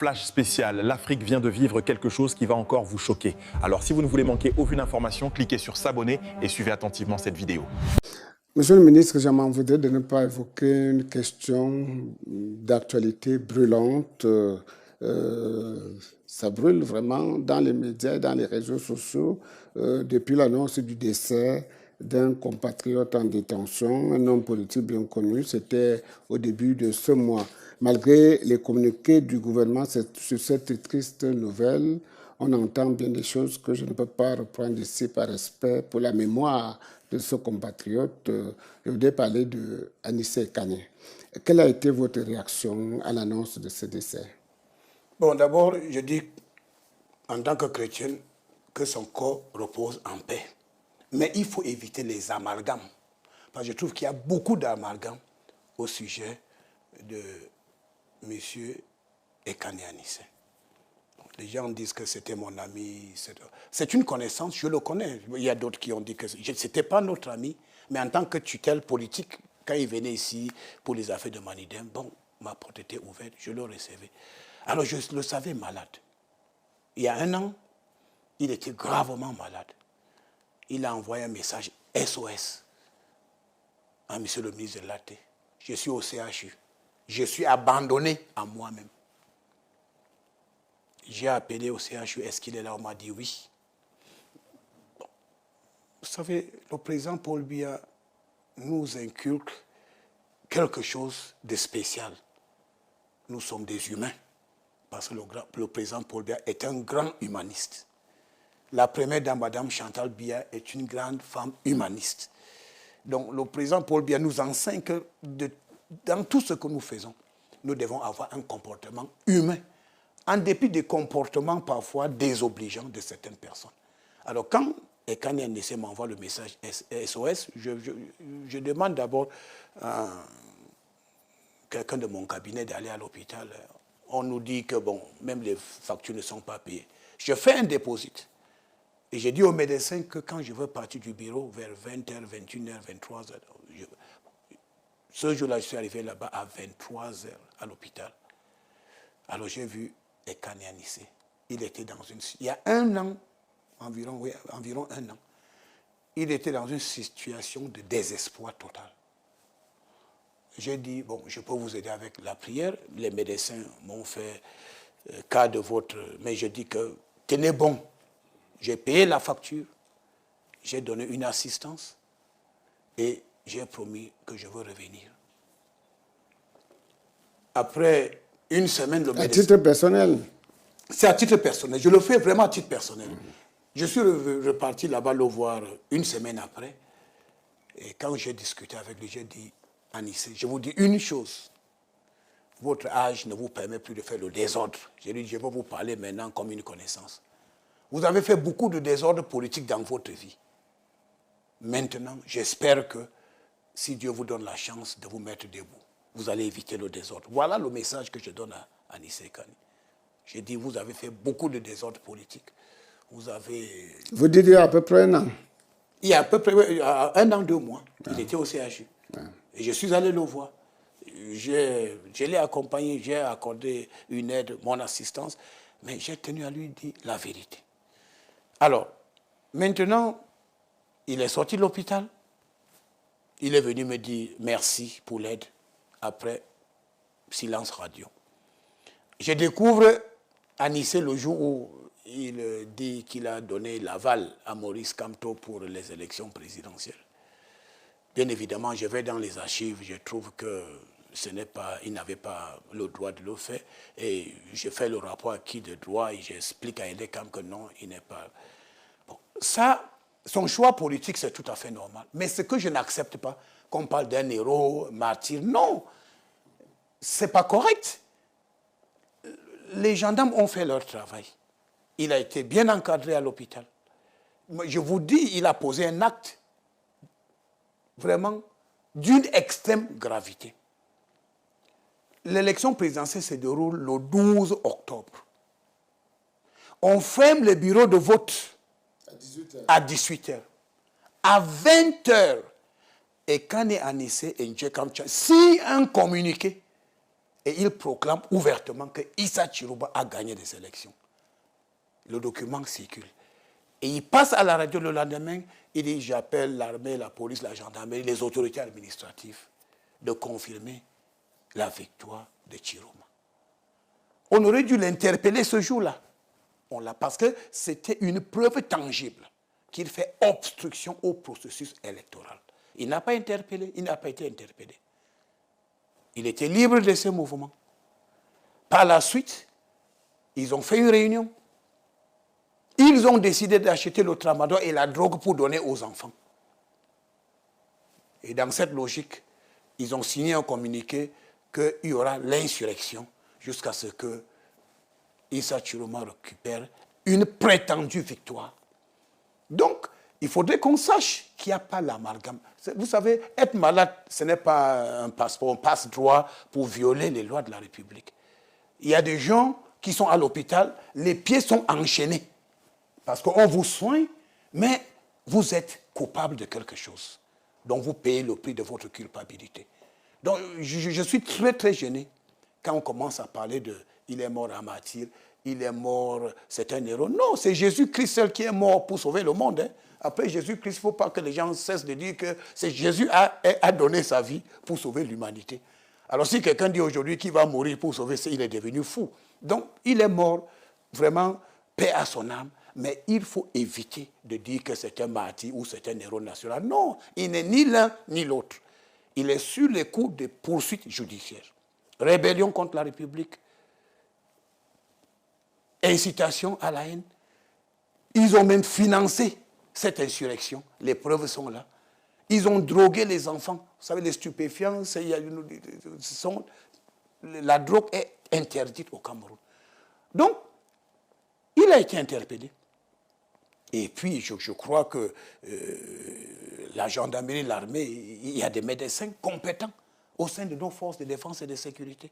Flash spécial, l'Afrique vient de vivre quelque chose qui va encore vous choquer. Alors si vous ne voulez manquer aucune information, cliquez sur s'abonner et suivez attentivement cette vidéo. Monsieur le ministre, je m'en voudrais de ne pas évoquer une question d'actualité brûlante. Ça brûle vraiment dans les médias, dans les réseaux sociaux, depuis l'annonce du décès d'un compatriote en détention, un homme politique bien connu. C'était au début de ce mois. Malgré les communiqués du gouvernement sur cette triste nouvelle, on entend bien des choses que je ne peux pas reprendre ici par respect pour la mémoire de ce compatriote. Je voudrais parler de Anissé Kane. Quelle a été votre réaction à l'annonce de ce décès? Bon, d'abord, je dis, en tant que chrétien, que son corps repose en paix. Mais il faut éviter les amalgames. Parce que je trouve qu'il y a beaucoup d'amalgames au sujet de M. Ekane Anissé. Les gens disent que c'était mon ami. C'est une connaissance, je le connais. Il y a d'autres qui ont dit que ce n'était pas notre ami, mais en tant que tutelle politique, quand il venait ici pour les affaires de Manidem, bon, ma porte était ouverte, je le recevais. Alors je le savais malade. Il y a un an, il était gravement malade. Il a envoyé un message SOS à M. le ministre de l'AT. Je suis au CHU. Je suis abandonné à moi-même. J'ai appelé au CHU, est-ce qu'il est là? On m'a dit oui. Bon. Vous savez, le président Paul Biya nous inculque quelque chose de spécial. Nous sommes des humains, parce que le président Paul Biya est un grand humaniste. La première dame, Madame Chantal Biya, est une grande femme humaniste. Donc le président Paul Biya nous enseigne que dans tout ce que nous faisons, nous devons avoir un comportement humain, en dépit des comportements parfois désobligeants de certaines personnes. Alors quand Ekane Anissé m'envoie le message SOS, je demande d'abord à quelqu'un de mon cabinet d'aller à l'hôpital. On nous dit que bon, même les factures ne sont pas payées. Je fais un dépôt. Et j'ai dit au médecin que quand je veux partir du bureau vers 20h, 21h, 23h, ce jour-là, je suis arrivé là-bas à 23h à l'hôpital. Alors j'ai vu Ekane Anissé. Il était dans une... Il y a un an, environ un an, il était dans une situation de désespoir total. J'ai dit, bon, je peux vous aider avec la prière. Les médecins m'ont fait cas de votre... Mais je dis que tenez bon. J'ai payé la facture, j'ai donné une assistance et j'ai promis que je veux revenir. Après une semaine, le médecin... À titre personnel? C'est à titre personnel. Je le fais vraiment à titre personnel. Je suis reparti là-bas le voir une semaine après. Et quand j'ai discuté avec lui, j'ai dit, Anissé, je vous dis une chose. Votre âge ne vous permet plus de faire le désordre. J'ai dit, je vais vous parler maintenant comme une connaissance. Vous avez fait beaucoup de désordre politique dans votre vie. Maintenant, j'espère que si Dieu vous donne la chance de vous mettre debout, vous allez éviter le désordre. Voilà le message que je donne à Anissé Kane. J'ai dit, vous avez fait beaucoup de désordre politique. Vous avez... Vous dites il y a à peu près un an? Il y a à peu près un an, 2 mois. Il était au CHU. Et je suis allé le voir. Je l'ai accompagné, j'ai accordé une aide, mon assistance, mais j'ai tenu à lui dire la vérité. Alors, maintenant, il est sorti de l'hôpital. Il est venu me dire merci pour l'aide. Après, silence radio. Je découvre Anissé le jour où il dit qu'il a donné l'aval à Maurice Kamto pour les élections présidentielles. Bien évidemment, je vais dans les archives, je trouve que il n'avait pas le droit de le faire. Et je fais le rapport acquis de droit et j'explique à Edekam que non, il n'est pas... Bon, ça, son choix politique, c'est tout à fait normal. Mais ce que je n'accepte pas, qu'on parle d'un héros, martyr, non, c'est pas correct. Les gendarmes ont fait leur travail. Il a été bien encadré à l'hôpital. Je vous dis, il a posé un acte vraiment d'une extrême gravité. L'élection présidentielle se déroule le 12 octobre. On ferme les bureaux de vote à 18h. À 20h, Ekane Anissé et Njekamcha, si un communiqué Et il proclame ouvertement que Issa Chirouba a gagné des élections. Le document circule. Et il passe à la radio le lendemain, il dit, j'appelle l'armée, la police, la gendarmerie, les autorités administratives de confirmer la victoire de Chirouma. On aurait dû l'interpeller ce jour-là. Parce que c'était une preuve tangible qu'il fait obstruction au processus électoral. Il n'a pas interpellé, il n'a pas été interpellé. Il était libre de ce mouvement. Par la suite, ils ont fait une réunion. Ils ont décidé d'acheter le tramadol et la drogue pour donner aux enfants. Et dans cette logique, ils ont signé un communiqué qu'il y aura l'insurrection jusqu'à ce que Issa Chirouma récupère une prétendue victoire. Donc, il faudrait qu'on sache qu'il n'y a pas l'amalgame. Vous savez, être malade, ce n'est pas un passeport, un passe-droit pour violer les lois de la République. Il y a des gens qui sont à l'hôpital, les pieds sont enchaînés. Parce qu'on vous soigne, mais vous êtes coupable de quelque chose. Donc vous payez le prix de votre culpabilité. Donc je suis très très gêné quand on commence à parler de « il est mort à martyr », « il est mort, c'est un héros ». Non, c'est Jésus-Christ seul qui est mort pour sauver le monde. Hein. Après Jésus-Christ, il ne faut pas que les gens cessent de dire que c'est Jésus a donné sa vie pour sauver l'humanité. Alors si quelqu'un dit aujourd'hui qu'il va mourir pour sauver, il est devenu fou. Donc il est mort, vraiment, paix à son âme. Mais il faut éviter de dire que c'est un martyr ou c'est un héros national. Non, il n'est ni l'un ni l'autre. Il est sur les coups de poursuites judiciaires. Rébellion contre la République, incitation à la haine. Ils ont même financé cette insurrection. Les preuves sont là. Ils ont drogué les enfants. Vous savez, les stupéfiants, la drogue est interdite au Cameroun. Donc, il a été interpellé. Et puis, je crois que la gendarmerie, l'armée, il y a des médecins compétents au sein de nos forces de défense et de sécurité.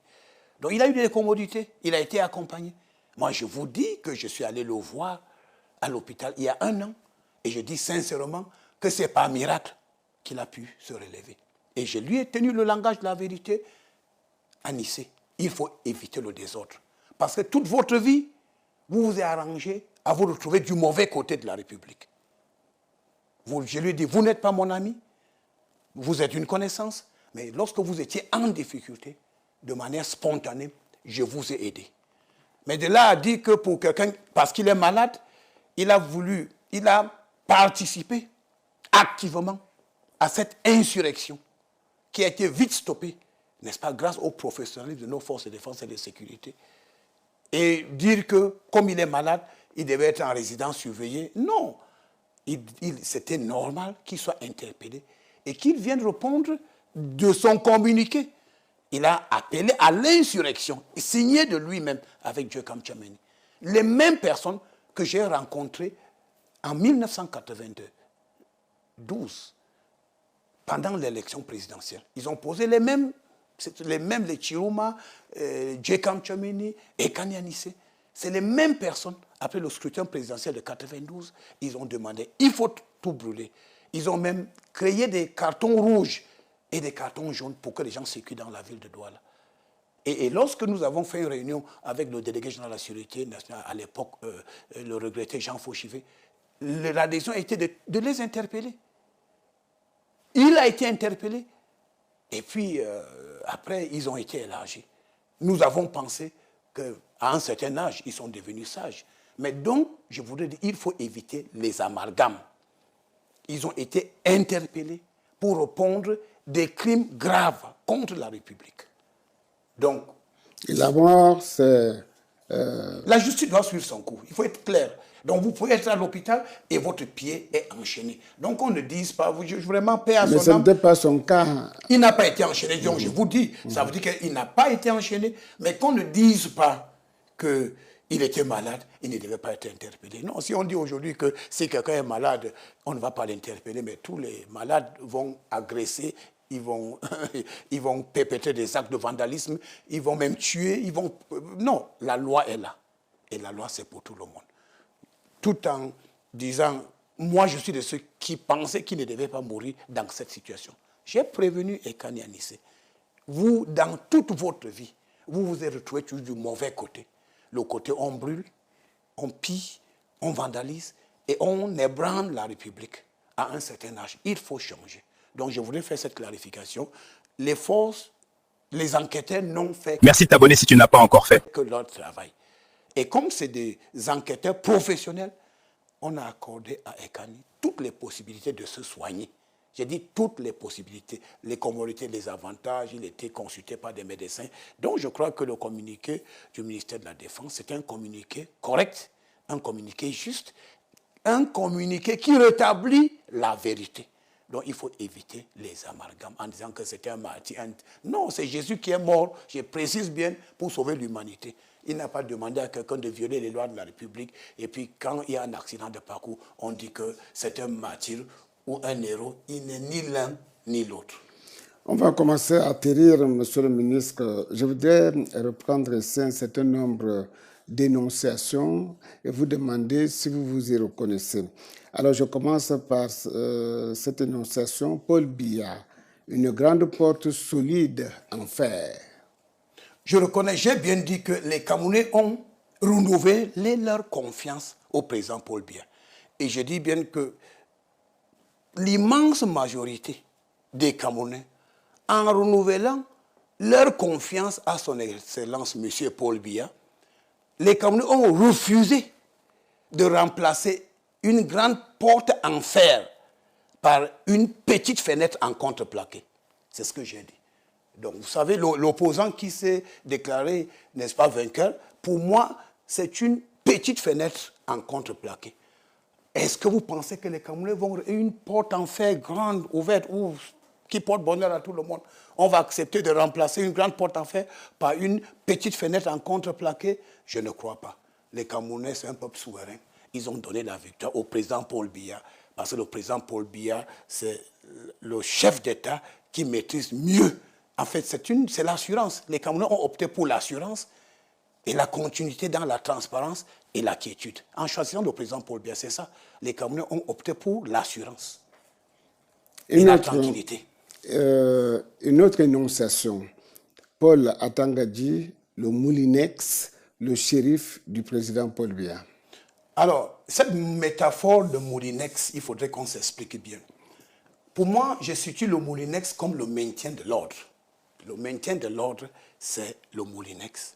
Donc, il a eu des commodités, il a été accompagné. Moi, je vous dis que je suis allé le voir à l'hôpital il y a 1 an, et je dis sincèrement que ce n'est pas un miracle qu'il a pu se relever. Et je lui ai tenu le langage de la vérité à Nice. Il faut éviter le désordre. Parce que toute votre vie, vous vous êtes arrangé à vous retrouver du mauvais côté de la République. Je lui ai dit, vous n'êtes pas mon ami, vous êtes une connaissance, mais lorsque vous étiez en difficulté, de manière spontanée, je vous ai aidé. Mais de là à dire que pour quelqu'un, parce qu'il est malade, il a participé activement à cette insurrection qui a été vite stoppée, n'est-ce pas, grâce au professionnalisme de nos forces de défense et de sécurité. Et dire que, comme il est malade, il devait être en résidence surveillée. Non, c'était normal qu'il soit interpellé et qu'il vienne répondre de son communiqué. Il a appelé à l'insurrection, signé de lui-même avec Djekam Tchameni. Les mêmes personnes que j'ai rencontrées en 1992, pendant l'élection présidentielle. Ils ont posé les mêmes, les Chirouma, Djekam Tchameni et Kanyanissé. C'est les mêmes personnes, après le scrutin présidentiel de 92, ils ont demandé, il faut tout brûler. Ils ont même créé des cartons rouges et des cartons jaunes pour que les gens circulent dans la ville de Douala. Et lorsque nous avons fait une réunion avec le délégué général de la sécurité nationale, à l'époque, le regretté Jean Fauchivé, l'adhésion a été de les interpeller. Il a été interpellé. Et puis, après, ils ont été élargis. Nous avons pensé qu'à un certain âge, ils sont devenus sages. Mais donc, je voudrais dire, il faut éviter les amalgames. Ils ont été interpellés pour répondre des crimes graves contre la République. Donc, et la mort, c'est... La justice doit suivre son cours. Il faut être clair. Donc, vous pouvez être à l'hôpital et votre pied est enchaîné. Donc, on ne dise pas, vraiment, paix à son âme. Mais ce n'était pas son cas. Il n'a pas été enchaîné. Donc, je vous dis, ça veut dire qu'il n'a pas été enchaîné, mais qu'on ne dise pas qu'il était malade, il ne devait pas être interpellé. Non, si on dit aujourd'hui que si quelqu'un est malade, on ne va pas l'interpeller, mais tous les malades vont agresser, ils vont perpétrer des actes de vandalisme, ils vont même tuer, Non, la loi est là. Et la loi, c'est pour tout le monde. Tout en disant, moi, je suis de ceux qui pensaient qu'ils ne devaient pas mourir dans cette situation. J'ai prévenu Ekani Anissé. Vous, dans toute votre vie, vous vous êtes retrouvé toujours du mauvais côté. Le côté on brûle, on pille, on vandalise et on ébranle la République à un certain âge. Il faut changer. Donc je voudrais faire cette clarification. Les forces, les enquêteurs n'ont fait Merci de t'abonner si tu n'as pas encore fait. que leur travail. Et comme c'est des enquêteurs professionnels, on a accordé à Ekani toutes les possibilités de se soigner. J'ai dit toutes les possibilités, les commodités, les avantages, il était consulté par des médecins. Donc je crois que le communiqué du ministère de la Défense, c'est un communiqué correct, un communiqué juste, un communiqué qui rétablit la vérité. Donc il faut éviter les amalgames en disant que c'était un martyr. Non, c'est Jésus qui est mort, je précise bien, pour sauver l'humanité. Il n'a pas demandé à quelqu'un de violer les lois de la République. Et puis quand il y a un accident de parcours, on dit que c'est un martyr ou un héros. Il n'est ni l'un ni l'autre. On va commencer à atterrir, Monsieur le ministre. Je voudrais reprendre ici un certain nombre d'énonciations et vous demander si vous vous y reconnaissez. Alors, je commence par cette énonciation. Paul Biya, une grande porte solide en fer. Je reconnais, j'ai bien dit que les Camerounais ont renouvelé leur confiance au président Paul Biya. Et je dis bien que l'immense majorité des Camerounais, en renouvelant leur confiance à son Excellence, M. Paul Biya, les Camerounais ont refusé de remplacer une grande porte en fer par une petite fenêtre en contreplaqué. C'est ce que j'ai dit. Donc, vous savez, l'opposant qui s'est déclaré, n'est-ce pas, vainqueur, pour moi, c'est une petite fenêtre en contreplaqué. Est-ce que vous pensez que les Camerounais vont une porte en fer grande, ouverte, qui porte bonheur à tout le monde? On va accepter de remplacer une grande porte en fer par une petite fenêtre en contreplaqué? Je ne crois pas. Les Camerounais, c'est un peuple souverain. Ils ont donné la victoire au président Paul Biya, parce que le président Paul Biya, c'est le chef d'État qui maîtrise mieux. En fait, c'est l'assurance. Les Camerounais ont opté pour l'assurance et la continuité dans la transparence et la quiétude. En choisissant le président Paul Biya, c'est ça. Les Camerounais ont opté pour l'assurance et la tranquillité. Une autre énonciation. Paul Atanga dit le moulinex, le shérif du président Paul Biya. Alors, cette métaphore de moulinex, il faudrait qu'on s'explique bien. Pour moi, je situe le moulinex comme le maintien de l'ordre. Le maintien de l'ordre, c'est le moulinex.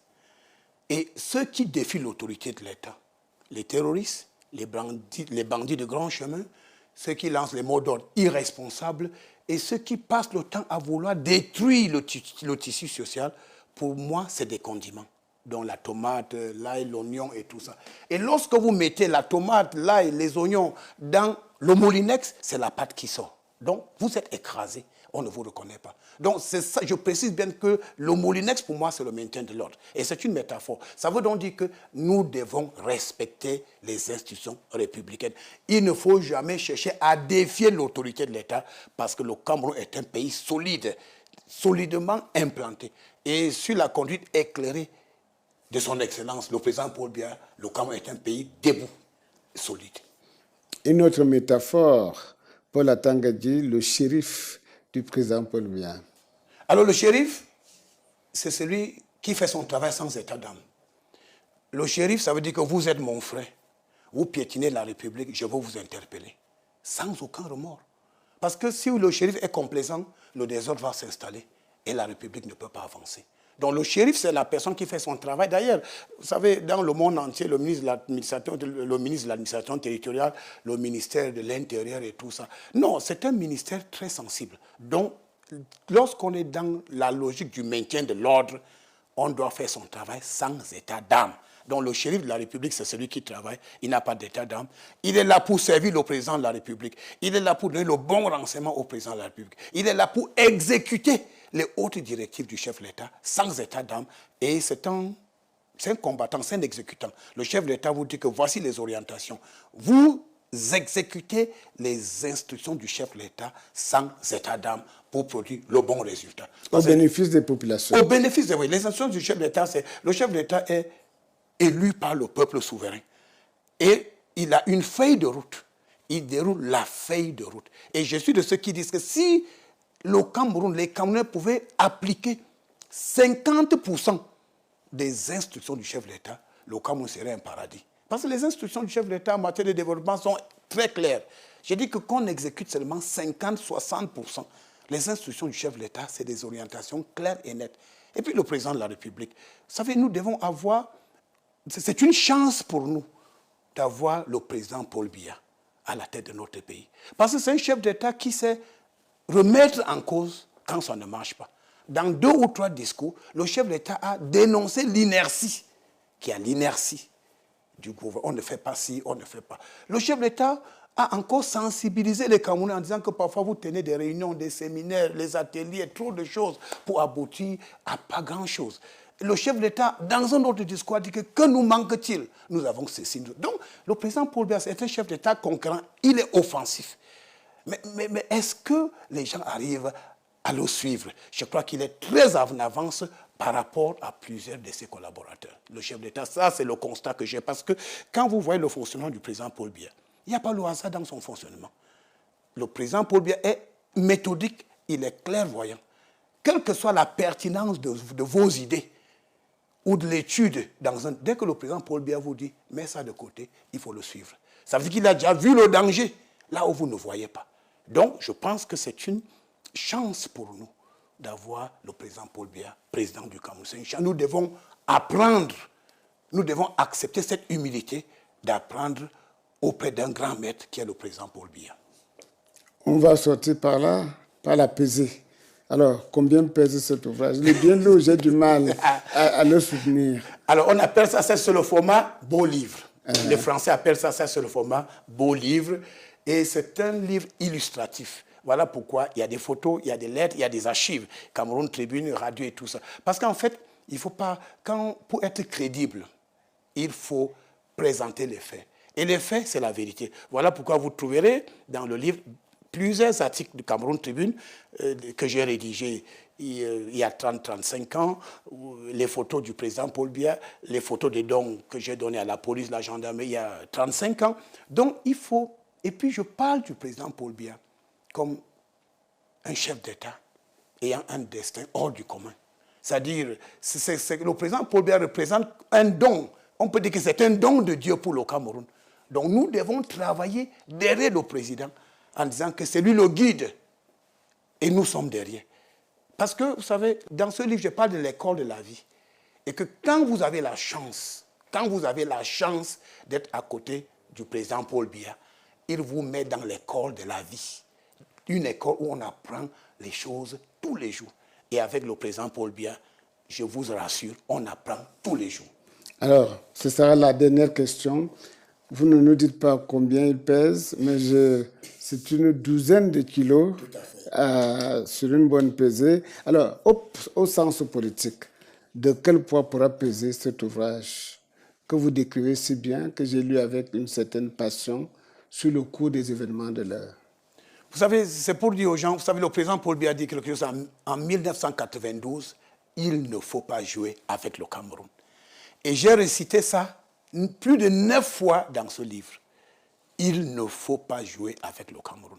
Et ceux qui défient l'autorité de l'État, les terroristes, les bandits de grand chemin, ceux qui lancent les mots d'ordre irresponsables et ceux qui passent le temps à vouloir détruire le tissu social, pour moi, c'est des condiments. Donc la tomate, l'ail, l'oignon et tout ça. Et lorsque vous mettez la tomate, l'ail, les oignons dans le moulinex, c'est la pâte qui sort. Donc vous êtes écrasé, on ne vous reconnaît pas. Donc c'est ça, je précise bien que le moulinex, pour moi, c'est le maintien de l'ordre. Et c'est une métaphore. Ça veut donc dire que nous devons respecter les institutions républicaines. Il ne faut jamais chercher à défier l'autorité de l'État parce que le Cameroun est un pays solide, solidement implanté. Et sur la conduite éclairée de son Excellence, le président Paul Biya, le Cameroun est un pays debout, solide. Une autre métaphore, Paul Atanga dit le shérif du président Paul Biya. Alors le shérif, c'est celui qui fait son travail sans état d'âme. Le shérif, ça veut dire que vous êtes mon frère. Vous piétinez la République, je vais vous interpeller. Sans aucun remords. Parce que si le shérif est complaisant, le désordre va s'installer et la République ne peut pas avancer. Donc le shérif, c'est la personne qui fait son travail. D'ailleurs, vous savez, dans le monde entier, le ministre de l'administration territoriale, le ministère de l'Intérieur et tout ça. Non, c'est un ministère très sensible. Donc, lorsqu'on est dans la logique du maintien de l'ordre, on doit faire son travail sans état d'âme. Donc le shérif de la République, c'est celui qui travaille, il n'a pas d'état d'âme. Il est là pour servir le président de la République. Il est là pour donner le bon renseignement au président de la République. Il est là pour exécuter les hautes directives du chef de l'État sans état d'âme. Et c'est un combattant, c'est un exécutant. Le chef de l'État vous dit que voici les orientations. Vous exécutez les instructions du chef de l'État sans état d'âme pour produire le bon résultat. Au bénéfice des populations. Au bénéfice des... Oui, les instructions du chef de l'État, c'est... Le chef de l'État est élu par le peuple souverain. Et il a une feuille de route. Il déroule la feuille de route. Et je suis de ceux qui disent que si le Cameroun, les Camerounais pouvaient appliquer 50% des instructions du chef de l'État, le Cameroun serait un paradis. Parce que les instructions du chef de l'État en matière de développement sont très claires. J'ai dit que qu'on exécute seulement 50-60%. Les instructions du chef de l'État, c'est des orientations claires et nettes. Et puis le président de la République. Vous savez, nous devons avoir... C'est une chance pour nous d'avoir le président Paul Biya à la tête de notre pays. Parce que c'est un chef d'État qui sait remettre en cause quand ça ne marche pas. Dans 2 ou 3 discours, le chef d'État a dénoncé l'inertie, qui est l'inertie du gouvernement. On ne fait pas ci, on ne fait pas. Le chef d'État a encore sensibilisé les Camerounais en disant que parfois vous tenez des réunions, des séminaires, les ateliers, trop de choses pour aboutir à pas grand-chose. Le chef d'État, dans un autre discours, a dit que nous manque-t-il? Nous avons ceci. Donc, le président Paul Biya est un chef d'État concurrent. Il est offensif. Mais est-ce que les gens arrivent à le suivre? Je crois qu'il est très en avance par rapport à plusieurs de ses collaborateurs. Le chef d'État, ça c'est le constat que j'ai. Parce que quand vous voyez le fonctionnement du président Paul Biya, il n'y a pas le hasard dans son fonctionnement. Le président Paul Biya est méthodique, il est clairvoyant. Quelle que soit la pertinence de vos idées ou de l'étude, dès que le président Paul Biya vous dit « mets ça de côté, il faut le suivre ». Ça veut dire qu'il a déjà vu le danger, là où vous ne voyez pas. Donc, je pense que c'est une chance pour nous d'avoir le président Paul Biya, président du Cameroun. C'est une chance. Nous devons apprendre, nous devons accepter cette humilité d'apprendre auprès d'un grand maître qui est le président Paul Biya. On va sortir par là, par la pesée. Alors, combien pèse cet ouvrage? Il est bien lourd, j'ai du mal à le soutenir. Alors, on appelle ça, c'est sur le format beau livre. Les Français appellent ça, c'est sur le format beau livre. Et c'est un livre illustratif. Voilà pourquoi il y a des photos, il y a des lettres, il y a des archives. Cameroun Tribune, radio et tout ça. Parce qu'en fait, il faut pas, pour être crédible, il faut présenter les faits. Et les faits, c'est la vérité. Voilà pourquoi vous trouverez dans le livre plusieurs articles de Cameroun Tribune que j'ai rédigés il y a 30-35 ans, les photos du président Paul Biya, les photos des dons que j'ai donnés à la police, la gendarmerie il y a 35 ans. Donc il faut... Et puis je parle du président Paul Biya comme un chef d'État ayant un destin hors du commun. C'est-à-dire, le président Paul Biya représente un don. On peut dire que c'est un don de Dieu pour le Cameroun. Donc nous devons travailler derrière le président en disant que c'est lui le guide et nous sommes derrière. Parce que, vous savez, dans ce livre, je parle de l'école de la vie. Et que quand vous avez la chance d'être à côté du président Paul Biya, il vous met dans l'école de la vie. Une école où on apprend les choses tous les jours. Et avec le président Paul Biya, je vous rassure, on apprend tous les jours. Alors, ce sera la dernière question. Vous ne nous dites pas combien il pèse, mais c'est une douzaine de kilos sur une bonne pesée. Alors, au sens politique, de quel poids pourra peser cet ouvrage que vous décrivez si bien, que j'ai lu avec une certaine passion sur le cours des événements de l'heure? Vous savez, c'est pour dire aux gens, vous savez, le président Paul Biya a dit quelque chose en 1992, il ne faut pas jouer avec le Cameroun. Et j'ai récité ça plus de 9 fois dans ce livre. Il ne faut pas jouer avec le Cameroun.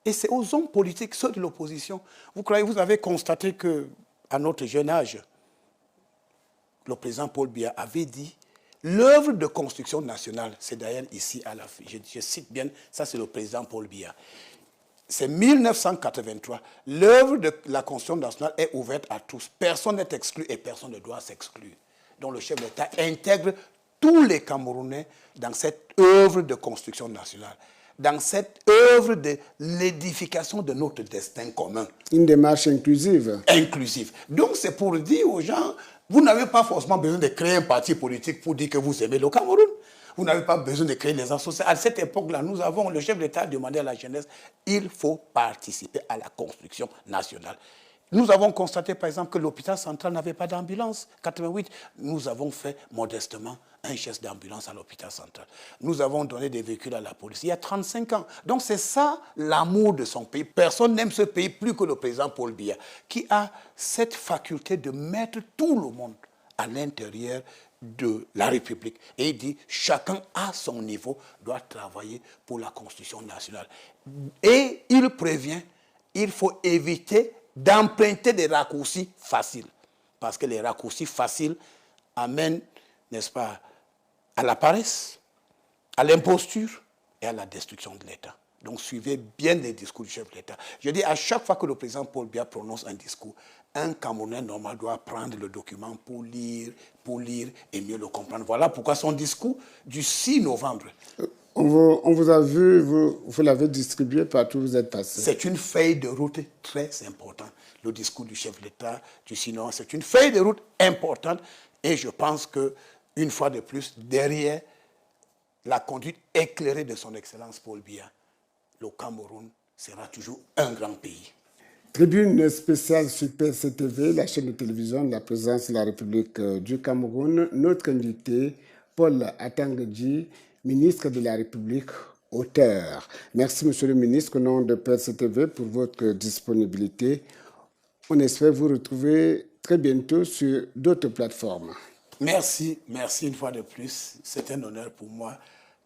Et c'est aux hommes politiques, ceux de l'opposition. Vous avez constaté qu'à notre jeune âge, le président Paul Biya avait dit l'œuvre de construction nationale, c'est d'ailleurs ici à la fin, je cite bien, ça c'est le président Paul Biya. C'est 1983. L'œuvre de la construction nationale est ouverte à tous. Personne n'est exclu et personne ne doit s'exclure. Donc le chef d'État intègre tous les Camerounais dans cette œuvre de construction nationale, dans cette œuvre de l'édification de notre destin commun. Une démarche inclusive. Inclusive. Donc c'est pour dire aux gens, vous n'avez pas forcément besoin de créer un parti politique pour dire que vous aimez le Cameroun. Vous n'avez pas besoin de créer les associations. À cette époque-là, le chef d'État a demandé à la jeunesse, il faut participer à la construction nationale. Nous avons constaté, par exemple, que l'hôpital central n'avait pas d'ambulance. 88, nous avons fait modestement un geste d'ambulance à l'hôpital central. Nous avons donné des véhicules à la police il y a 35 ans. Donc c'est ça l'amour de son pays. Personne n'aime ce pays plus que le président Paul Biya, qui a cette faculté de mettre tout le monde à l'intérieur de la République. Et il dit, chacun à son niveau doit travailler pour la Constitution nationale. Et il prévient, il faut éviter d'emprunter des raccourcis faciles. Parce que les raccourcis faciles amène, n'est-ce pas, à la paresse, à l'imposture et à la destruction de l'État. Donc suivez bien les discours du chef de l'État. Je dis, à chaque fois que le président Paul Biya prononce un discours, un Camerounais normal doit prendre le document pour lire et mieux le comprendre. Voilà pourquoi son discours du 6 novembre. On vous a vu, vous l'avez distribué partout où vous êtes passé. C'est une feuille de route très importante. Le discours du chef de l'État du 6 novembre, c'est une feuille de route importante. Et je pense qu'une fois de plus, derrière la conduite éclairée de son Excellence Paul Biya, le Cameroun sera toujours un grand pays. Tribune spéciale sur PSTV, la chaîne de télévision de la présidence de la République du Cameroun. Notre invité, Paul Atanga-Dji, ministre de la République, auteur. Merci, monsieur le ministre, au nom de PSTV, pour votre disponibilité. On espère vous retrouver très bientôt sur d'autres plateformes. Merci une fois de plus. C'est un honneur pour moi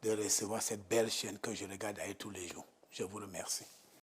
de recevoir cette belle chaîne que je regarde tous les jours. Je vous remercie.